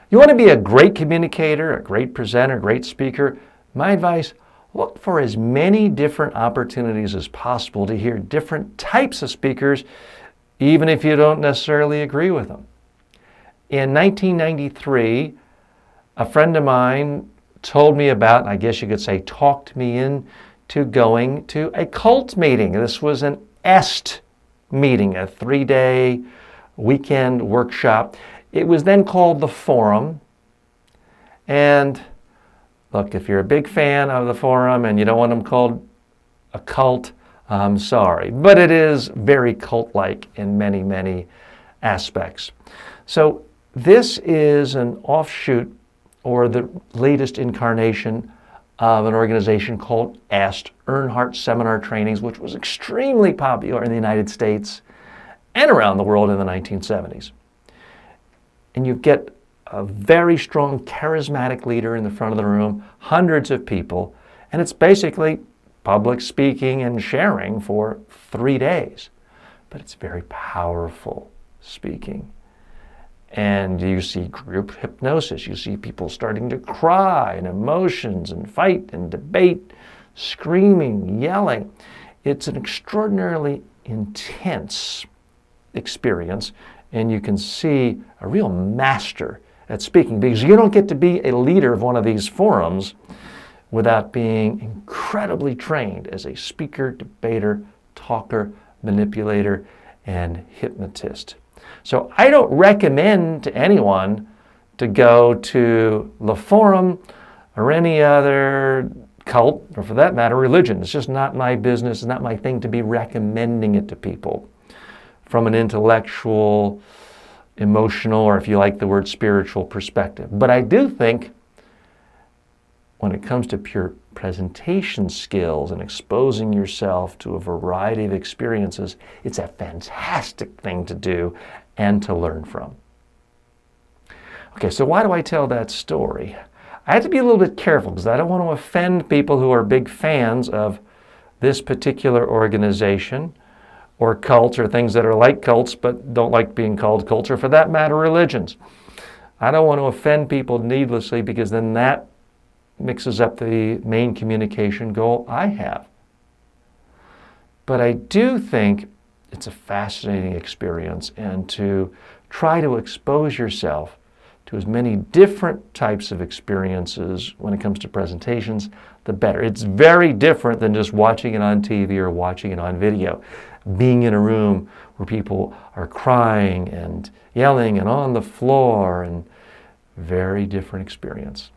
You want to be a great communicator, a great presenter, great speaker? My advice, look for as many different opportunities as possible to hear different types of speakers, even if you don't necessarily agree with them. In 1993, a friend of mine told me about, I guess you could say, talked me into going to a cult meeting. This was an EST meeting, a 3-day weekend workshop. It was then called the Forum. And look, if you're a big fan of the Forum and you don't want them called a cult, I'm sorry. But it is very cult-like in many, many aspects. So this is an offshoot or the latest incarnation of an organization called EST, Earnhardt Seminar Trainings, which was extremely popular in the United States and around the world in the 1970s. And you get a very strong, charismatic leader in the front of the room, hundreds of people, and it's basically public speaking and sharing for 3 days. But it's very powerful speaking. And you see group hypnosis. You see people starting to cry and emotions and fight and debate, screaming, yelling. It's an extraordinarily intense experience, and you can see a real master at speaking, because you don't get to be a leader of one of these forums without being incredibly trained as a speaker, debater, talker, manipulator, and hypnotist. So I don't recommend to anyone to go to the Forum or any other cult, or for that matter, religion. It's just not my business. It's not my thing to be recommending it to people from an intellectual, emotional, or if you like the word spiritual perspective. But I do think when it comes to pure presentation skills and exposing yourself to a variety of experiences, it's a fantastic thing to do and to learn from. Okay, so why do I tell that story? I have to be a little bit careful because I don't want to offend people who are big fans of this particular organization or cults, or things that are like cults but don't like being called cults, or for that matter, religions. I don't want to offend people needlessly, because then that mixes up the main communication goal I have. But I do think it's a fascinating experience, and to try to expose yourself to as many different types of experiences when it comes to presentations, the better. It's very different than just watching it on TV or watching it on video. Being in a room where people are crying and yelling and on the floor, and very different experience.